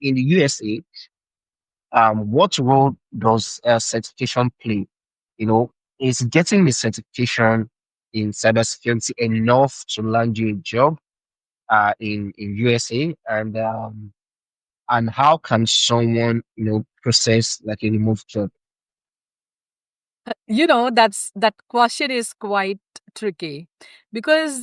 in the USA, what role does certification play? You know, is getting the certification in cybersecurity enough to land you a job in USA? And how can someone, process like a remote job? That question is quite tricky because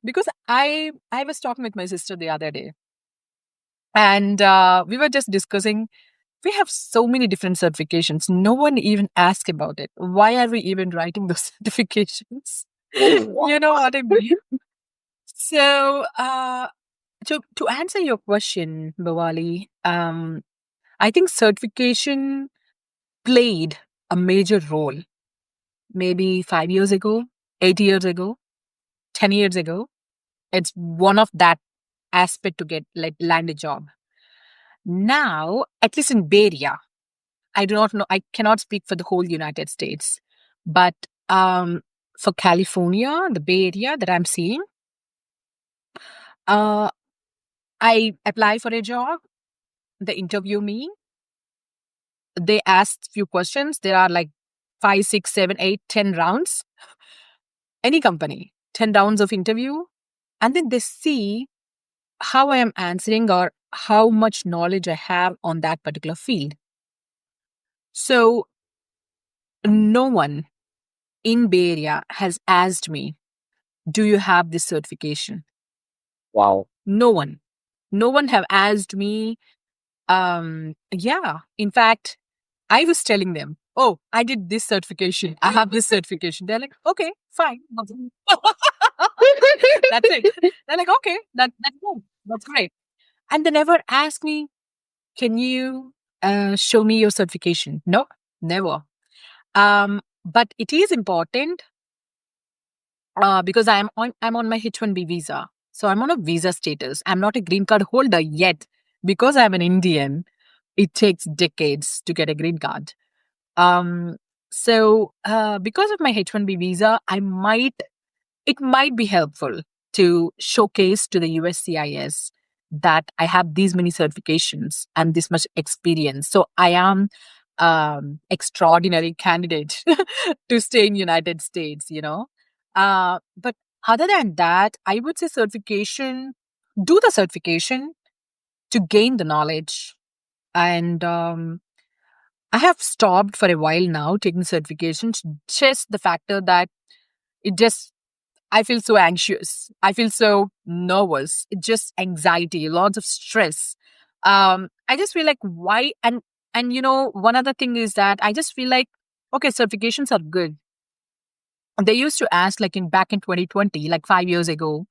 because I was talking with my sister the other day, and we were just discussing. We have so many different certifications. No one even asked about it. Why are we even writing those certifications? You know what I mean? So, to answer your question, Bawali, I think certification played a major role maybe 5 years ago, 8 years ago, 10 years ago. It's one of that aspect to get like land a job. Now, at least in Bay Area, I do not know, I cannot speak for the whole United States, but for California, the Bay Area that I'm seeing, uh, I apply for a job, they interview me, they ask few questions. There are like 5, 6, 7, 8, 10 rounds. Any company, 10 rounds of interview, and then they see how I am answering or how much knowledge I have on that particular field. So no one in Bay Area has asked me, "Do you have this certification?" Wow. No one. No one have asked me. Yeah. In fact, I was telling them, "Oh, I did this certification. I have this certification." They're like, "Okay, fine." That's it. They're like, "Okay, that's good. That's great." And they never ask me, "Can you show me your certification?" No, never. But it is important because I'm on my H-1B visa, so I'm on a visa status. I'm not a green card holder yet because I'm an Indian. It takes decades to get a green card. Um, so because of my H-1B visa, it might be helpful to showcase to the USCIS that I have these many certifications and this much experience. So I am extraordinary candidate to stay in United States. But other than that, I would say do the certification to gain the knowledge. And I have stopped for a while now taking certifications, just the factor that it just I feel so anxious. I feel so nervous. It's just anxiety, lots of stress. I just feel like why and one other thing is that I just feel like okay, certifications are good. They used to ask like in back in 2020, like 5 years ago,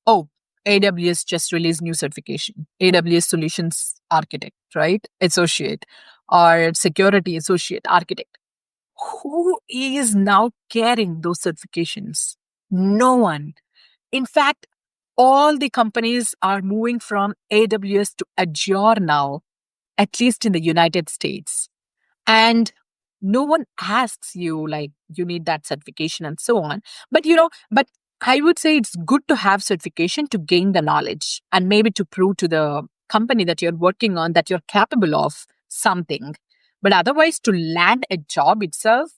oh, AWS just released new certification, AWS Solutions Architect, right? Associate or Security Associate Architect. Who is now carrying those certifications? No one. In fact, all the companies are moving from AWS to Azure now, at least in the United States. And no one asks you, like, you need that certification and so on. But I would say it's good to have certification to gain the knowledge and maybe to prove to the company that you're working on that you're capable of something. But otherwise, to land a job itself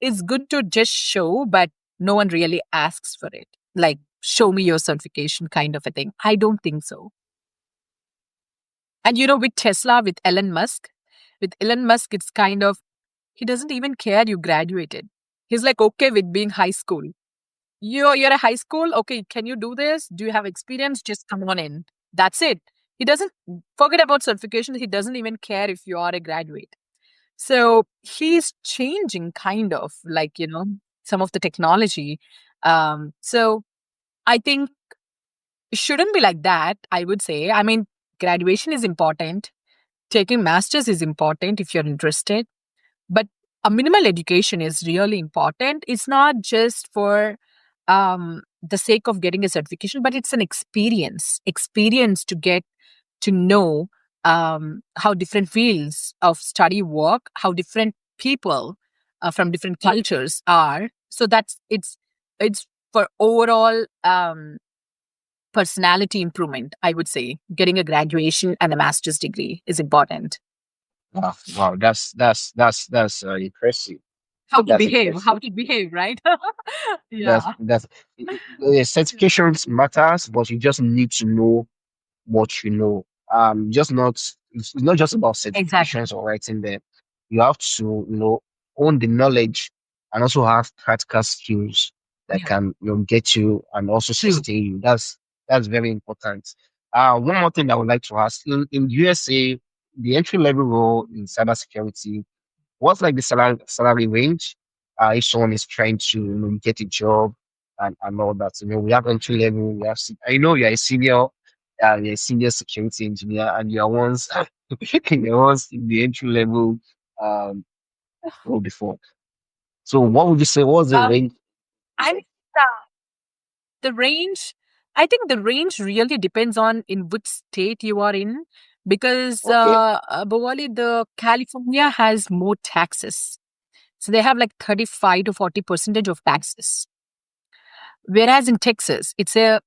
is good to just show, but no one really asks for it. Like, show me your certification kind of a thing. I don't think so. And with Tesla, with Elon Musk, it's kind of, he doesn't even care you graduated. He's like, okay with being high school. You're a high school. Okay, can you do this? Do you have experience? Just come on in. That's it. He doesn't forget about certification. He doesn't even care if you are a graduate. So he's changing kind of like, some of the technology. So I think it shouldn't be like that, I would say. I mean, graduation is important. Taking masters is important if you're interested, but a minimal education is really important. It's not just for the sake of getting a certification, but it's an experience to get to know how different fields of study work, how different people from different cultures are. So it's for overall personality improvement, I would say. Getting a graduation and a master's degree is important. Wow, wow, that's impressive. That's impressive. How to behave, right? That's Yeah. that's certifications matters, but you just need to know what you know. Just not it's not just about Exactly. certifications or writing them. You have to, own the knowledge and also have practical skills that Yeah. can, get you and also True. sustain you. That's very important. One more thing I would like to ask in USA, the entry level role in cybersecurity, what's like the salary range? If someone is trying to, get a job and all that. We have entry level, I know you're a senior security engineer and you're once you're once in the entry level um role before. So what would you say was the Um, range? I mean, the range, I think the range really depends on in which state you are in, because Okay. Bawali, the California has more taxes. So they have like 35 to 40 percentage of taxes. Whereas in Texas, it's a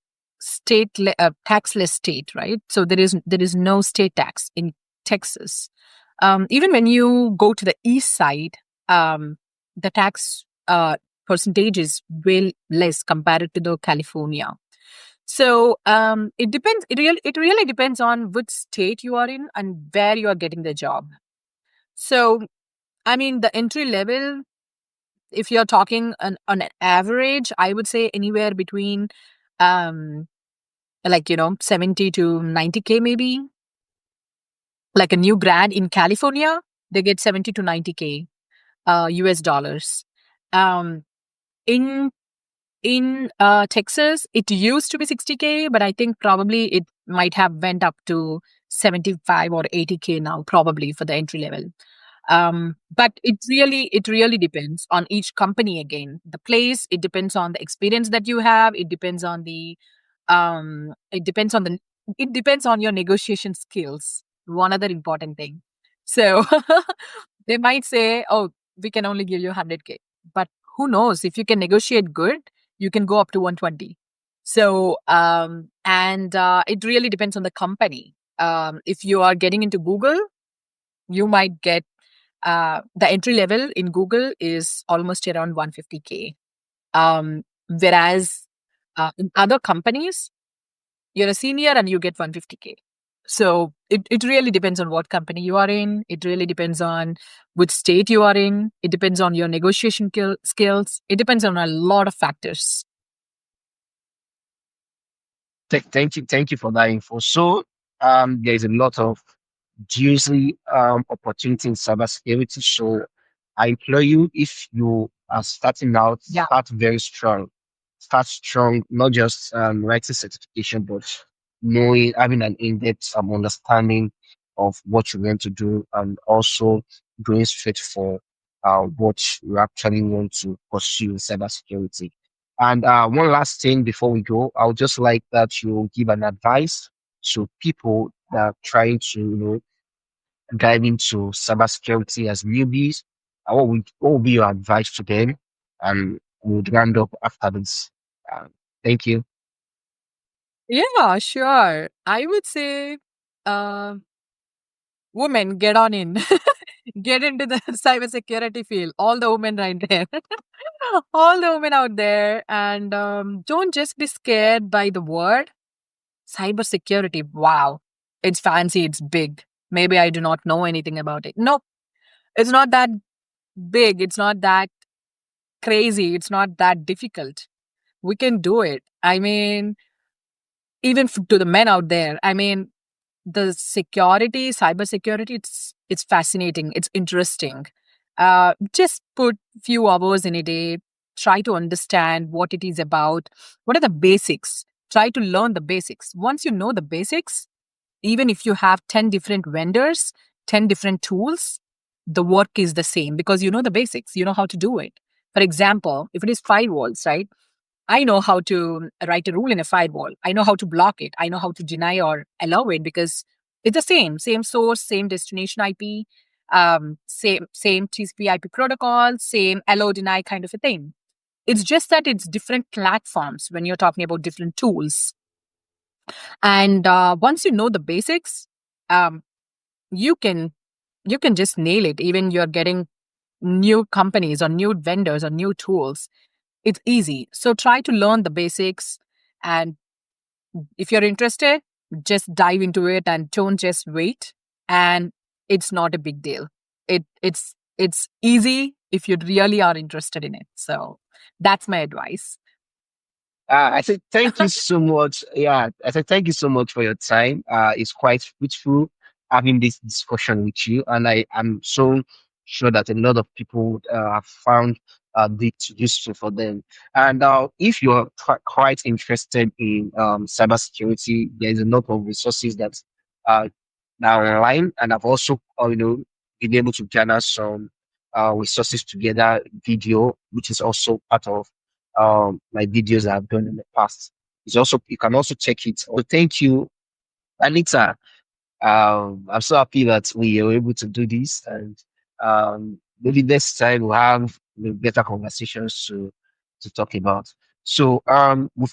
taxless state, right? So there is no state tax in Texas. Even when you go to the east side, the tax percentage is way less compared to the California. So it really depends on which state you are in and where you are getting the job. So I mean, the entry level, if you're talking on an average, I would say anywhere between um 70 to 90K maybe. Like a new grad in California, they get 70 to 90K US dollars. Um in Texas, it used to be 60K, but I think probably it might have went up to 75 or 80K now, probably for the entry level. But it really depends on each company again. The place, it depends on the experience that you have. It depends on the it depends on your negotiation skills. One other important thing. So they might say, "Oh, we can only give you 100K," but who knows? If you can negotiate good, you can go up to 120. So and it really depends on the company. If you are getting into Google, you might get the entry level in Google is almost around 150K. Whereas in other companies, you're a senior and you get 150K. So it really depends on what company you are in. It really depends on which state you are in. It depends on your negotiation skills. It depends on a lot of factors. Thank you for that info. So there's a lot of juicy opportunity in cybersecurity. So I implore you, if you are starting out, Yeah. start very strong. Start strong, not just writing certification, but knowing, having an in-depth understanding of what you want to do, and also going straight for what you actually want to pursue in cybersecurity. And one last thing before we go, I would just like that you give an advice to people that are trying to, dive into cybersecurity as newbies. What would be your advice to them? And we'll round up after this. Uh, thank you. Yeah, sure. I would say, uh, women, get on in. Get into the cybersecurity field. All the women right there. All the women out there. And don't just be scared by the word cybersecurity. Wow. It's fancy. It's big. Maybe I do not know anything about it. No, it's not that big. It's not that crazy. It's not that difficult. We can do it. I mean, even to the men out there. I mean, the cybersecurity, it's fascinating, it's interesting. Just put few hours in a day, try to understand what it is about, what are the basics, try to learn the basics. Once you know the basics, even if you have 10 different vendors, 10 different tools, the work is the same because you know the basics, you know how to do it. For example, if it is firewalls, right? I know how to write a rule in a firewall. I know how to block it. I know how to deny or allow it because it's the same source, same destination IP, same TCP IP protocol, same allow deny kind of a thing. It's just that it's different platforms when you're talking about different tools. And once you know the basics, um, you can you can just nail it. Even you're getting new companies or new vendors or new tools, it's easy. So try to learn the basics, and if you're interested, just dive into it and don't just wait. And it's not a big deal. It's easy if you really are interested in it. So that's my advice. I said thank you so much. Yeah, I said thank you so much for your time. It's quite fruitful having this discussion with you, and I am so sure that a lot of people would, have found this useful for them. And if you're quite interested in cybersecurity, there is a lot of resources that uh, are online, and I've also been able to gather some resources together, video, which is also part of my videos I've done in the past. It's also you can also check it. So thank you, Anita. I'm so happy that we were able to do this, and maybe next time we'll have better conversations to talk about. So we've